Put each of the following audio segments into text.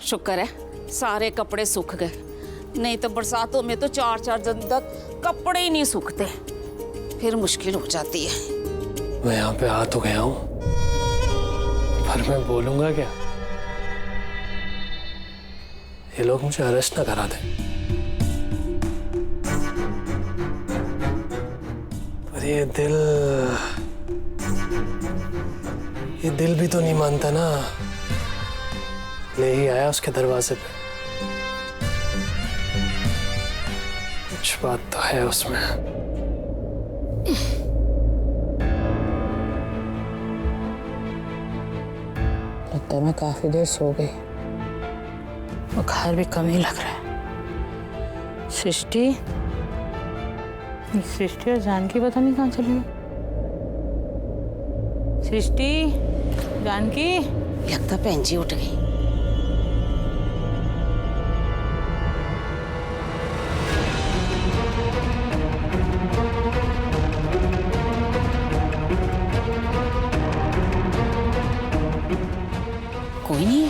शुक्र है सारे कपड़े सूख गए, नहीं तो बरसातों में तो 4-4 दिन तक कपड़े ही नहीं सूखते, फिर मुश्किल हो जाती है। मैं यहाँ पे आ तो गया हूँ, पर मैं बोलूंगा क्या? ये लोग मुझे अरेस्ट ना करा दें। पर ये दिल भी तो नहीं मानता ना, ले ही आया उसके दरवाजे पे। कुछ बात तो है उसमें। लगता है मैं काफी देर सो गई, बुखार भी कम ही लग रहा है। सृष्टि और जानकी पता नहीं कहाँ चली गई। सृष्टि, जानकी, लगता बहन जी उठ गई। कोई नहीं है,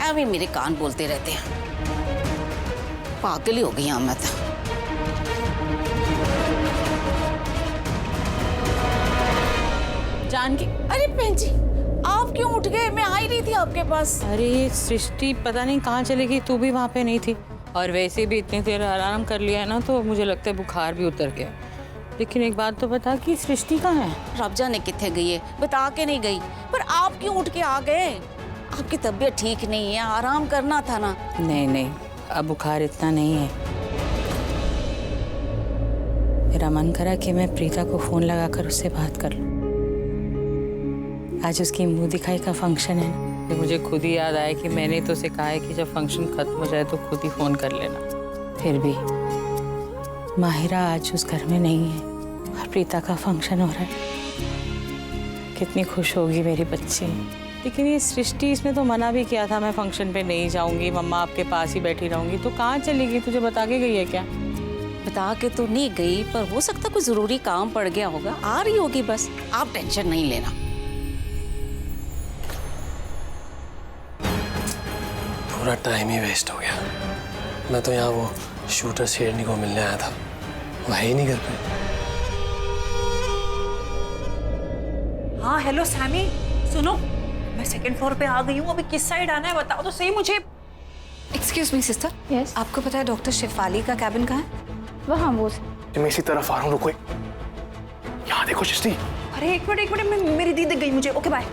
एवे मेरे कान बोलते रहते हैं, पागल ही हो गई मैं तो। जानकी, अरे बहन जी आप क्यों उठ गए? मैं आ ही रही थी आपके पास। अरे सृष्टि पता नहीं कहाँ चली गई, तू भी वहाँ पे नहीं थी, और वैसे भी इतनी देर आराम कर लिया है ना, तो मुझे लगता है बुखार भी उतर गया। लेकिन एक बात तो बता कि सृष्टि कहाँ है? रब जाने किथे गई है, बता के नहीं गई। पर आप क्यों उठ के आ गए? आपकी तबीयत ठीक नहीं है, आराम करना था ना। नहीं, अब बुखार इतना नहीं है। मेरा मन करा कि मैं प्रीता को फोन लगाकर उससे बात कर लूं। आज उसकी मुंह दिखाई का फंक्शन है, तो मुझे खुद ही याद आया कि मैंने तो उसे कहा है कि जब फंक्शन खत्म हो जाए तो खुद ही फोन कर लेना। फिर भी माहिरा आज उस घर में नहीं है और प्रीता का फंक्शन हो रहा है। कितनी खुश होगी मेरी बच्ची। लेकिन ये सृष्टि, इसने तो मना भी किया था मैं फंक्शन पे नहीं जाऊंगी, मम्मा आपके पास ही बैठी रहूंगी। तो कहाँ चली गई? तुझे बता के गई है क्या? बता के तो नहीं गई, पर हो सकता कोई जरूरी काम पड़ गया होगा, आ रही होगी बस, आप टेंशन नहीं लेना। पूरा टाइम ही वेस्ट हो गया। मैं तो यहाँ वो शूटर शेरनी को मिलने आया था, वो है ही नहीं घर पे। हाँ हेलो सैमी, सुनो मैं सेकंड फ्लोर पे आ गई हूँ, अभी किस साइड आना है बताओ तो सही मुझे। एक्सक्यूज मी सिस्टर, यस, आपको पता है डॉक्टर शेफाली का कैबिन कहाँ है? वहाँ वो। मैं इसी तरफ आ रहा हूँ, रुको। यहाँ देखो सृष्टि। अरे एक मिनट मेरी दीदी दिख गई मुझे। Okay bye.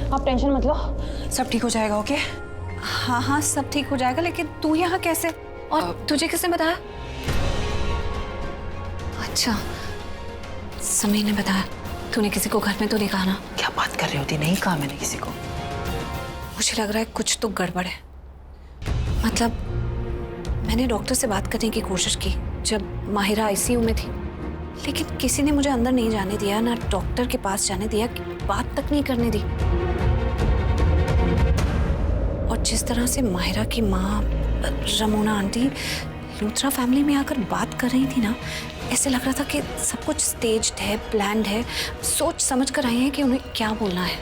आप टेंशन मत लो, सब ठीक हो जाएगा। ओके हाँ सब ठीक हो जाएगा। लेकिन तू यहाँ कैसे, और तुझे किसने बताया? अच्छा समी ने बताया। तूने किसी को घर में तो नहीं कहा ना? क्या बात कर रही होती? नहीं कहा मैंने किसी को। मुझे लग रहा है कुछ तो गड़बड़ है। मतलब मैंने डॉक्टर से बात करने की कोशिश की जब माहिरा आईसीयू में थी, लेकिन किसी ने मुझे अंदर नहीं जाने दिया, ना डॉक्टर के पास जाने दिया, बात तक नहीं करने दी। और जिस तरह से माहिरा की माँ रमोना आंटी लूथरा फैमिली में आकर बात कर रही थी ना, ऐसे लग रहा था कि सब कुछ स्टेज्ड है, प्लान्ड है, सोच समझ कर आई है कि उन्हें क्या बोलना है।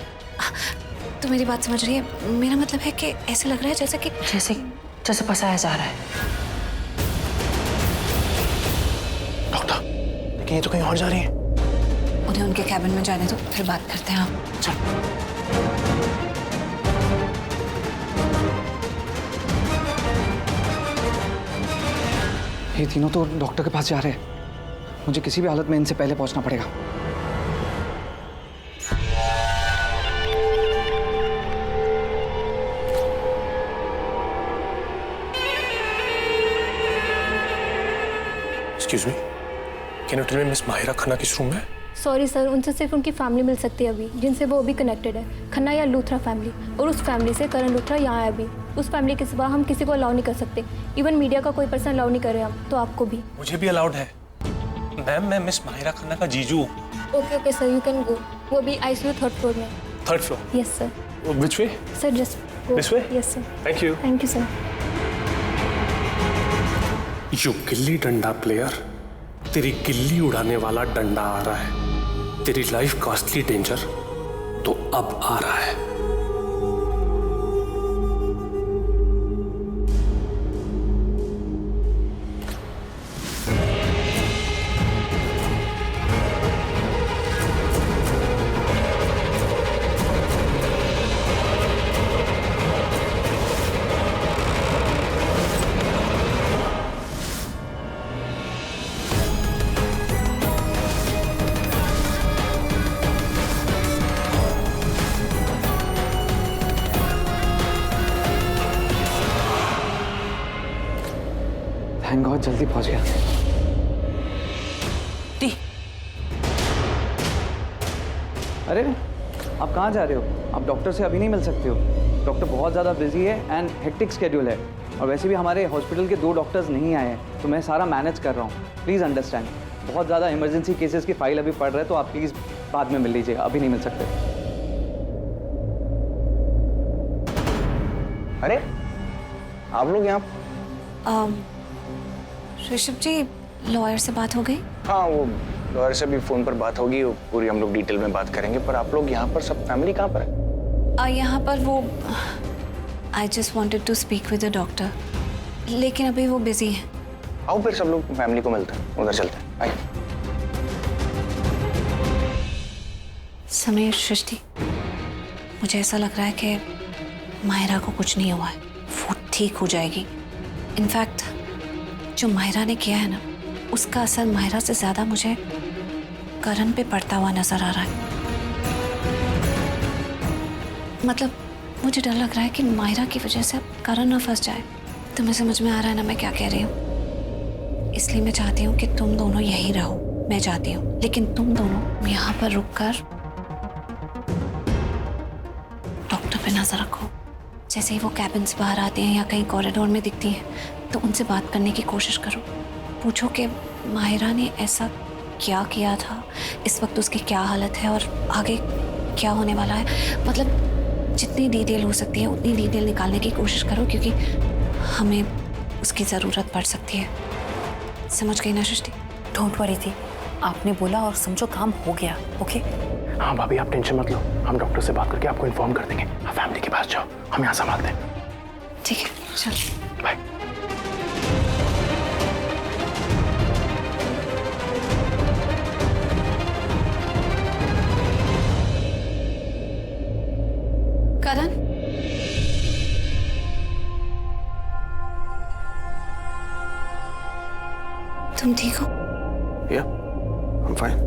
तो मेरी बात समझ रही है? मेरा मतलब है कि ऐसे लग रहा है जैसे फंसाया जा रहा है। डॉक्टर, लेकिन ये तो कहीं और जा रही है। उन्हें उनके कैबिन में जाने दो, फिर बात करते हैं। आप चल। ये तीनों तो डॉक्टर के पास जा रहे हैं। मुझे किसी भी हालत में इनसे पहले पहुंचना पड़ेगा। Excuse me, can you tell me Miss Mahira Khanna किस रूम में है? सॉरी सर, उनसे सिर्फ उनकी फैमिली मिल सकती है अभी, जिनसे वो अभी कनेक्टेड है, खन्ना या लूथरा फैमिली। और उस फैमिली से करण लूथरा यहाँ है अभी। उस फैमिली के सिवा हम किसी को अलाउ नहीं कर सकते, इवन मीडिया का कोई पर्सन अलाउ नहीं कर रहे हम, तो आपको भी। मुझे भी अलाउड है मैम, मैं मिस माहिरा खन्ना का जीजू हूँ। Okay sir, you can go. वो अभी आईसीयू 3rd फ्लोर में। 3rd floor? Yes sir. Which way? Sir just go. This way? Yes sir. Thank you. Thank you sir. You gilli danda player, तेरी गिल्ली उड़ाने वाला डंडा आ रहा है। तेरी लाइफ कॉस्टली डेंजर तो अब आ रहा है। थैंक गॉड जल्दी पहुंच गया। दी, अरे आप कहाँ जा रहे हो? आप डॉक्टर से अभी नहीं मिल सकते हो। डॉक्टर बहुत ज़्यादा बिजी है एंड हेक्टिक शेड्यूल है, और वैसे भी हमारे हॉस्पिटल के 2 डॉक्टर्स नहीं आए हैं, तो मैं सारा मैनेज कर रहा हूँ। प्लीज़ अंडरस्टैंड, बहुत ज़्यादा इमरजेंसी केसेस की फाइल अभी पड़ रहा है, तो आप प्लीज़ बाद में मिल लीजिएगा, अभी नहीं मिल सकते। अरे आप लोग यहाँ? ऋषभ जी, लॉयर से बात हो गई? हाँ, वो लॉयर से भी फोन पर बात होगी, वो पूरी हम लोग डिटेल में बात करेंगे। पर आप लोग यहाँ पर सब फैमिली कहाँ पर है? यहाँ पर वो I just wanted to speak with the doctor, लेकिन अभी वो बिजी है। आओ फिर सब लोग फैमिली को मिलते हैं, उधर चलते हैं। आइए। समीर, सृष्टि, मुझे ऐसा लग रहा है कि माहिरा को कुछ नहीं हुआ है, वो ठीक हो जाएगी। इनफैक्ट जो माहिरा ने किया है ना, उसका असर माहिरा से ज्यादा मुझे करण पे पड़ता हुआ नजर आ रहा है। मतलब मुझे डर लग रहा है कि माहिरा की वजह से करण ना फंस जाए। तुम्हें समझ में आ रहा है ना मैं क्या कह रही हूँ? इसलिए मैं चाहती हूँ कि तुम दोनों यहीं रहो, मैं चाहती हूँ, लेकिन तुम दोनों यहाँ पर रुककर डॉक्टर पे नजर रखो। जैसे ही वो कैबिन से बाहर आते हैं या कहीं कॉरिडोर में दिखती हैं, तो उनसे बात करने की कोशिश करो। पूछो कि माहिरा ने ऐसा क्या किया था, इस वक्त उसकी क्या हालत है और आगे क्या होने वाला है। मतलब जितनी डिटेल हो सकती है उतनी डिटेल निकालने की कोशिश करो, क्योंकि हमें उसकी ज़रूरत पड़ सकती है। समझ गई ना सृष्टि? डोंट वरी थी, आपने बोला और समझो काम हो गया। ओके? हाँ भाभी, आप टेंशन मत लो, हम डॉक्टर से बात करके आपको इन्फॉर्म कर देंगे। आप फैमिली के पास जाओ, हम यहाँ संभालते हैं। ठीक है, चलो बाय। करण, तुम ठीक हो? या I'm fine.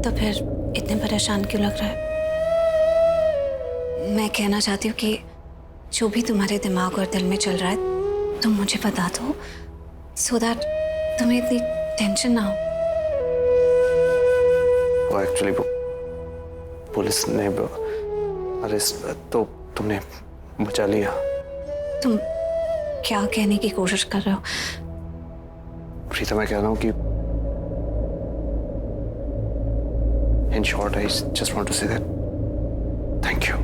तो फिर इतने परेशान क्यों लग रहा है? मैं कहना चाहती हूँ कि जो भी तुम्हारे दिमाग और दिल में चल रहा है तुम मुझे बता दो, सो दैट तुम्हें इतनी टेंशन ना हो। वो एक्चुअली वो पुलिस ने अरेस्ट, तो तुमने बचा लिया। तुम क्या कहने की कोशिश कर रहे हो? प्रीता, मैं कह रहा हूँ कि in short, I just want to say that thank you.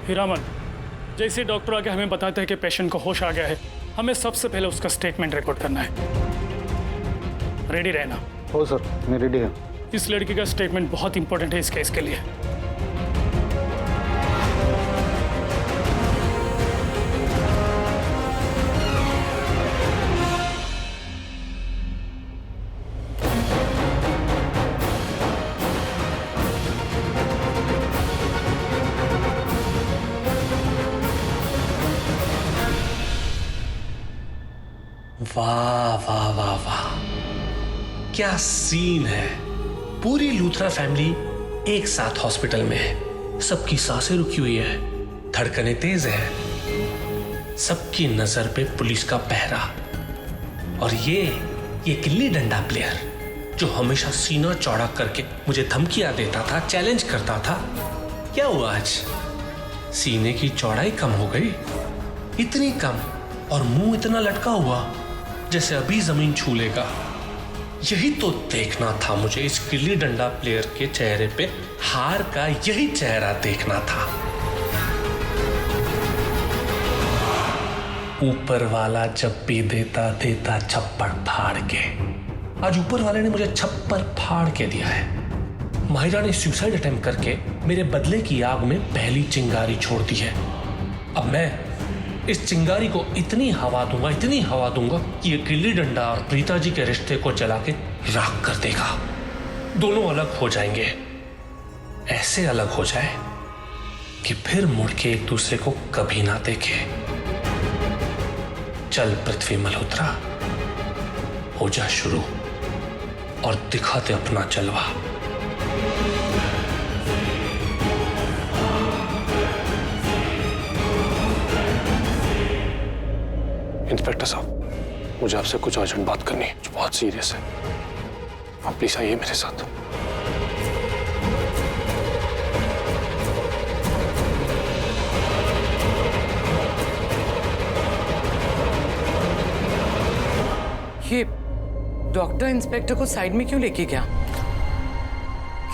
Hiraman, जैसे डॉक्टर आके हमें बताते हैं कि पेशेंट को होश आ गया है, हमें सबसे पहले उसका स्टेटमेंट रिकॉर्ड करना है। रेडी रहना। हो सर, मैं रेडी है। इस लड़की का स्टेटमेंट बहुत इंपॉर्टेंट है इस केस के लिए। वाह वाह वाह वाह, क्या सीन है। पूरी लूथरा फैमिली एक साथ हॉस्पिटल में है। सबकी सांसें रुकी हुई है, धड़कनें तेज है, सबकी नजर पे पुलिस का पहरा। और ये गिल्ली डंडा प्लेयर जो हमेशा सीना चौड़ा करके मुझे धमकियां देता था, चैलेंज करता था, क्या हुआ आज? सीने की चौड़ाई कम हो गई, इतनी कम, और मुंह इतना लटका हुआ जैसे अभी जमीन छू लेगा। यही तो देखना था मुझे इस गिल्ली डंडा प्लेयर के चेहरे पे, हार का यही चेहरा देखना था। ऊपर वाला जब भी देता देता छप्पड़ फाड़ के, आज ऊपर वाले ने मुझे छप्पड़ फाड़ के दिया है। माहिरा ने सुसाइड अटेम्प्ट करके मेरे बदले की आग में पहली चिंगारी छोड़ दी है। अब मैं इस चिंगारी को इतनी हवा दूंगा कि ये गिल्ली डंडा और प्रीता जी के रिश्ते को जला के राख कर देगा। दोनों अलग हो जाएंगे, ऐसे अलग हो जाए कि फिर मुड़ के एक दूसरे को कभी ना देखे। चल पृथ्वी मल्होत्रा, हो जा शुरू और दिखाते अपना जलवा। इंस्पेक्टर साहब, मुझे आपसे कुछ अर्जेंट बात करनी है जो बहुत सीरियस है। आप प्लीज आइए मेरे साथ। ये डॉक्टर इंस्पेक्टर को साइड में क्यों लेके गया?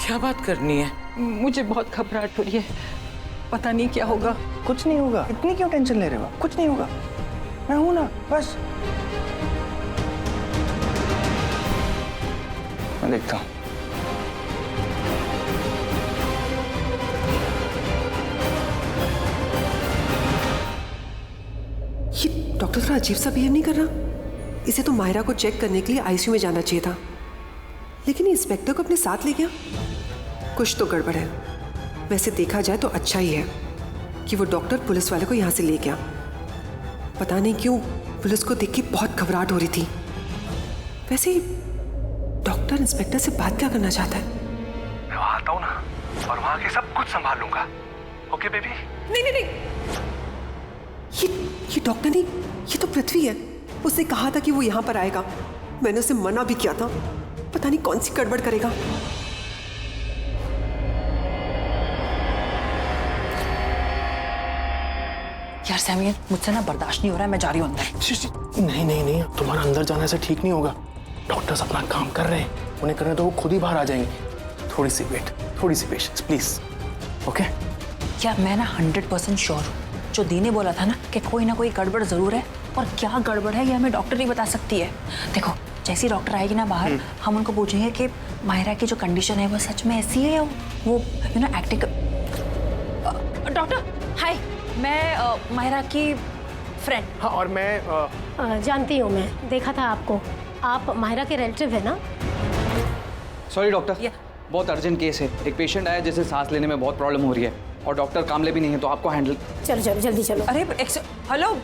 क्या बात करनी है? मुझे बहुत घबराहट हो रही है, पता नहीं क्या होगा। कुछ नहीं होगा, इतनी क्यों टेंशन ले रहे हो? कुछ नहीं होगा, मैं हूं ना, बस मैं देखता हूं। ये डॉक्टर थोड़ा अजीब सा बिहेव नहीं कर रहा? इसे तो माहिरा को चेक करने के लिए आईसीयू में जाना चाहिए था, लेकिन ये इंस्पेक्टर को अपने साथ ले गया। कुछ तो गड़बड़ है। वैसे देखा जाए तो अच्छा ही है कि वो डॉक्टर पुलिस वाले को यहाँ से ले गया। पता नहीं क्यों पुलिस को देख के बहुत घबराहट हो रही थी। वैसे डॉक्टर इंस्पेक्टर से बात क्या करना चाहता है? मैं वहां आता हूं ना, और वहां के सब कुछ संभाल लूंगा। Okay baby? नहीं नहीं नहीं, ये डॉक्टर नहीं, ये तो पृथ्वी है। उसने कहा था कि वो यहाँ पर आएगा, मैंने उसे मना भी किया था। पता नहीं कौन सी गड़बड़ करेगा। यार सैमुअल, मुझसे ना बर्दाश्त नहीं हो रहा है, मैं जा रही हूँ अंदर। नहीं नहीं नहीं, तुम्हारा अंदर जाने से ठीक नहीं होगा। डॉक्टर्स अपना काम कर रहे हैं, उन्हें करने तो वो खुद ही बाहर आ जाएंगे। थोड़ी सी वेट, थोड़ी सी पेशेंस प्लीज। ओके? यार मैं ना 100% श्योर हूँ, जो दी ने बोला था ना कि कोई ना कोई गड़बड़ जरूर है, और क्या गड़बड़ है ये हमें डॉक्टर ही बता सकती है। देखो जैसी डॉक्टर आएगी ना बाहर, हम उनको पूछेंगे कि माहिरा की जो कंडीशन है वो सच में ऐसी है या वो एक्टिंग। डॉक्टर हाय, मैं माहिरा की फ्रेंड। हाँ, और मैं जानती हूँ, मैं देखा था आपको। आप माहिरा के रिलेटिव है ना? सॉरी डॉक्टर, बहुत अर्जेंट केस है। एक पेशेंट आया जिसे सांस लेने में बहुत प्रॉब्लम हो रही है, और डॉक्टर कामले भी नहीं है, तो आपको हैंडल। चलो चलो जल्दी चलो। अरे हेलो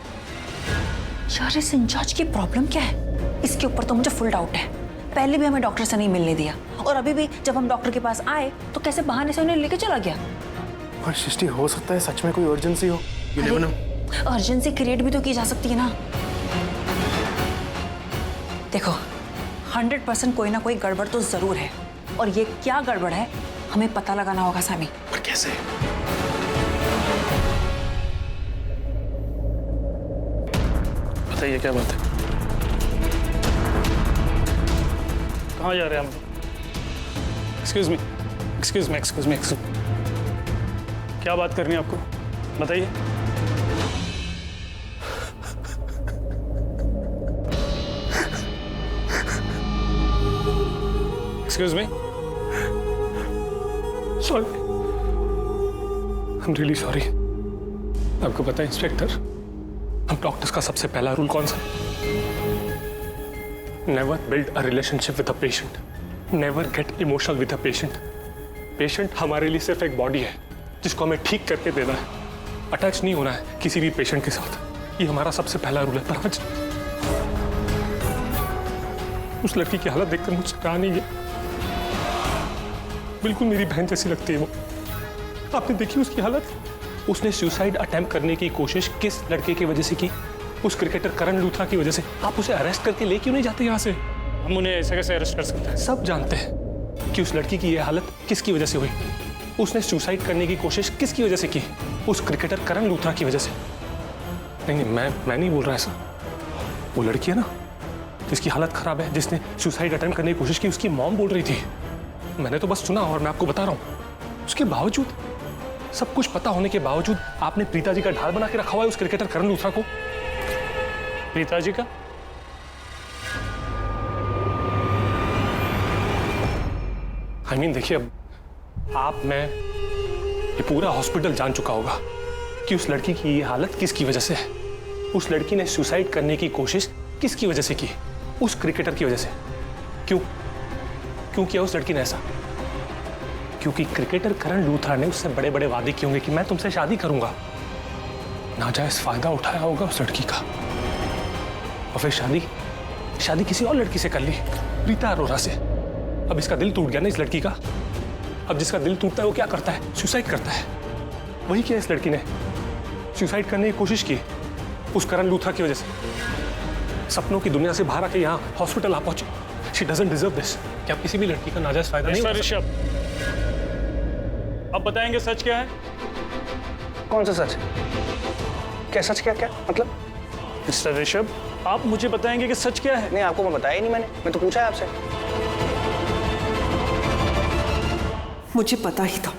यार, इस इंचार्ज की प्रॉब्लम क्या है? इसके ऊपर तो मुझे फुल डाउट है। पहले भी हमें डॉक्टर से नहीं मिलने दिया, और अभी भी जब हम डॉक्टर के पास आए तो कैसे बहाने से उन्हें लेके चला गया। और सृष्टि, हो सकता है सच में कोई अर्जेंसी हो। अर्जेंसी क्रिएट भी तो की जा सकती है ना। देखो 100% कोई ना कोई गड़बड़ तो जरूर है, और ये क्या गड़बड़ है हमें पता लगाना होगा सैमी। पर कैसे? बताइए क्या बात है? कहाँ जा रहे हैं हम? एक्सक्यूज मी, क्या बात करनी है आपको? बताइए। Excuse me. Sorry, I am really sorry. आपको पता है इंस्पेक्टर, हम डॉक्टर्स का सबसे पहला रूल कौन सा? Never build a relationship with a patient, never get emotional with a patient. Patient हमारे लिए सिर्फ एक बॉडी है जिसको हमें ठीक करके देना है, अटैच नहीं होना है किसी भी पेशेंट के साथ। ये हमारा सबसे पहला रूल है। पर आज उस लड़की की हालत देखकर मुझसे कहा नहीं गया। बिल्कुल मेरी बहन जैसी लगती है वो। आपने देखी उसकी हालत? उसने सुसाइड अटेम्प्ट करने की कोशिश किस लड़के की वजह से की? उस क्रिकेटर करण लूथरा की वजह से। आप उसे अरेस्ट करके ले क्यों नहीं जाते यहाँ से? हम उन्हें ऐसे कैसे अरेस्ट कर सकते हैं? सब जानते हैं कि उस लड़की की यह हालत किसकी वजह से हुई। उसने सुसाइड करने की कोशिश किसकी वजह से की? उस क्रिकेटर करण लूथरा की वजह से। नहीं, मैं नहीं बोल रहा ऐसा। वो लड़की है ना जिसकी हालत खराब है, जिसने सुसाइड अटेम्प्ट करने की कोशिश की, उसकी मॉम बोल रही थी। मैंने तो बस सुना और मैं आपको बता रहा हूँ। उसके बावजूद, सब कुछ पता होने के बावजूद आपने प्रीता जी का ढाल बना के रखा हुआ है उस क्रिकेटर करण लूथरा को। प्रीता जी का? I mean, देखिए, अब आप, मैं, ये पूरा हॉस्पिटल जान चुका होगा कि उस लड़की की ये हालत किसकी वजह से है। उस लड़की ने सुसाइड करने की कोशिश किसकी वजह से की? उस क्रिकेटर की वजह से। क्यों किया उस लड़की ने ऐसा? क्योंकि क्रिकेटर करण लूथरा ने उससे बड़े बड़े वादे किए होंगे कि मैं तुमसे शादी करूंगा। नाजायज फायदा उठाया होगा उस लड़की का, और फिर शादी किसी और लड़की से कर ली, प्रीता अरोरा से। अब इसका दिल टूट गया ना इस लड़की का। अब जिसका दिल टूटता है वो क्या करता है? सुसाइड करता है। वही किया इस लड़की ने, सुसाइड करने की कोशिश की उस करण लूथरा की वजह से। सपनों की दुनिया से बाहर आके यहाँ हॉस्पिटल आ पहुंची। She doesn't deserve this. क्या आप किसी भी लड़की का नाजायज फायदा नहीं? ऋषभ, अब बताएंगे सच क्या है? कौन सा सच? क्या सच? क्या मतलब? मिस्टर ऋषभ, आप मुझे बताएंगे कि सच क्या है? नहीं, आपको मैं बताया ही नहीं। मैं तो पूछा है आपसे। मुझे पता ही था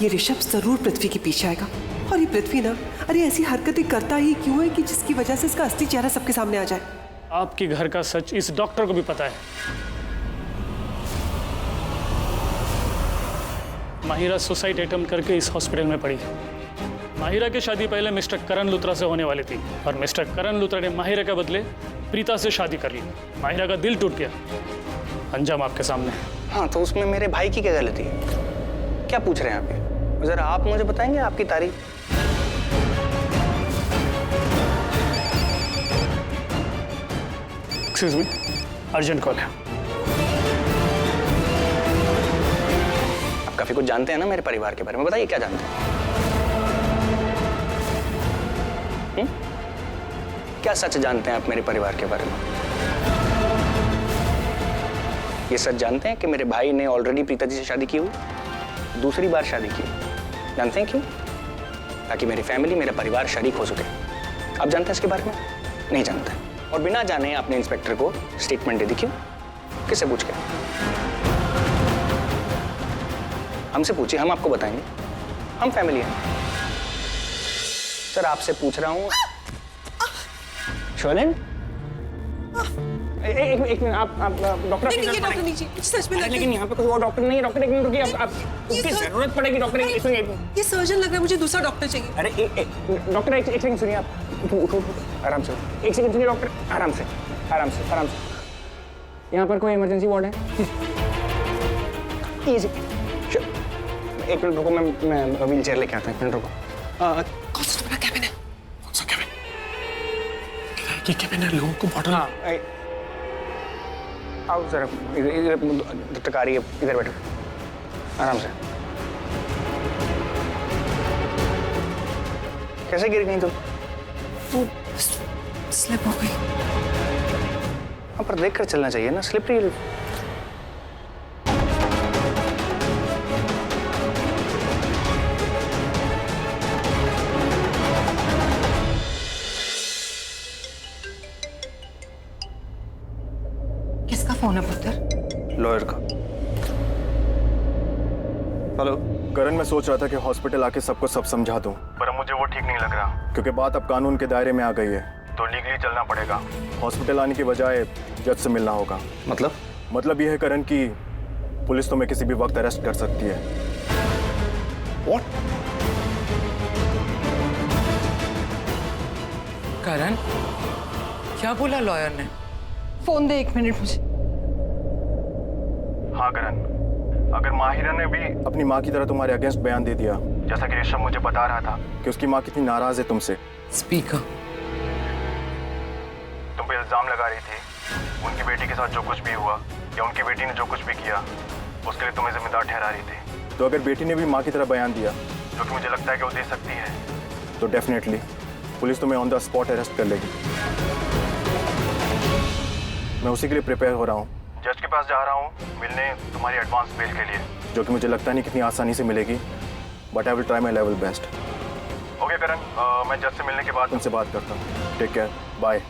ये ऋषभ जरूर पृथ्वी के पीछे आएगा। और ये पृथ्वी ना, अरे ऐसी हरकतें करता ही क्यों है कि जिसकी वजह से इसका असली चेहरा सबके सामने आ जाए। आपके घर का सच इस डॉक्टर को भी पता है। माहिरा सुसाइड अटेम्प्ट करके इस हॉस्पिटल में पड़ी है। माहिरा की शादी पहले मिस्टर करण लूथरा से होने वाली थी, और मिस्टर करण लूथरा ने माहिरा के बदले प्रीता से शादी कर ली। माहिरा का दिल टूट गया। अंजाम आपके सामने है। हाँ, तो उसमें मेरे भाई की क्या गलती है? क्या पूछ रहे हैं आप ये? जरा आप मुझे बताएंगे आपकी तारीफ। एक्सक्यूज मी, अर्जेंट कॉल है। आप काफी कुछ जानते हैं ना मेरे परिवार के बारे में। बताइए क्या जानते हैं? क्या सच जानते हैं आप मेरे परिवार के बारे में? ये सच जानते हैं कि मेरे भाई ने ऑलरेडी प्रीता जी से शादी की हुई, दूसरी बार शादी की। जानते हैं क्यों? ताकि मेरी फैमिली, मेरा परिवार शरीक हो सके। आप जानते हैं इसके बारे में? नहीं जानते। और बिना जाने आपने इंस्पेक्टर को स्टेटमेंट दे दी। क्यों? किससे पूछ के? हमसे पूछिए, हम आपको बताएंगे। हम फैमिली हैं। सर, आपसे पूछ रहा हूँ। शोलन, एक मिनट, आप डॉक्टर सच में लेकिन यहाँ पे कोई और डॉक्टर नहीं है। डॉक्टर, एक मिनट रुकिए। आप उसकी जरूरत पड़ेगी डॉक्टर। ये सर्जन लग रहा है, मुझे दूसरा डॉक्टर चाहिए। अरे डॉक्टर, एक सेकंड सुनिए। आप उठो आराम से। एक सेकंड सुनिए डॉक्टर, आराम से। यहाँ पर कोई इमरजेंसी वार्ड है? एक मिनट रुको, मैं व्हील चेयर लेके आता हूँ। एक मिनट रुको। कौन सा तुम्हारा कैबिन है? कौन सा कैबिन? ये कैबिन है, लोगों को बॉटल। हाँ, आओ जरा इधर जब तक आ रही है, इधर बैठो आराम से। कैसे गिर गई तुम? स्लिप हो गई। हाँ, पर देख कर चलना चाहिए ना। स्लिपरी। किसका फोन है पुत्र? लॉयर का। हेलो करण, मैं सोच रहा था कि हॉस्पिटल आके सबको सब समझा दूं, पर अब मुझे वो ठीक नहीं लग रहा, क्योंकि बात अब कानून के दायरे में आ गई है, तो लीगली चलना पड़ेगा। हॉस्पिटल आने की बजाय जज से मिलना होगा। मतलब ये है करण कि पुलिस तुम्हें किसी भी वक्त अरेस्ट कर सकती है। What? करण, क्या बोला लॉयर ने? फोन दे 1 मिनट मुझे। हाँ करण, अगर माहिरा ने भी अपनी माँ की तरह तुम्हारे अगेंस्ट बयान दे दिया, जैसा कि ऋषभ मुझे बता रहा था कि उसकी माँ कितनी नाराज है तुमसे, स्पीकर, तुम पे इल्जाम लगा रही थी, उनकी बेटी के साथ जो कुछ भी हुआ या उनकी बेटी ने जो कुछ भी किया उसके लिए तुम्हें जिम्मेदार ठहरा रही थी, तो अगर बेटी ने भी माँ की तरह बयान दिया, जो कि मुझे लगता है कि वो दे सकती है, तो डेफिनेटली पुलिस तुम्हें ऑन द स्पॉट अरेस्ट कर लेगी। मैं उसी के लिए प्रिपेयर हो रहा हूँ। जज के पास जा रहा हूँ मिलने तुम्हारी एडवांस बेल के लिए, जो कि मुझे लगता नहीं कितनी आसानी से मिलेगी, but I will try my level best. Okay Karan, मैं जज से मिलने के बाद तुमसे बात करता हूँ। Take care, bye.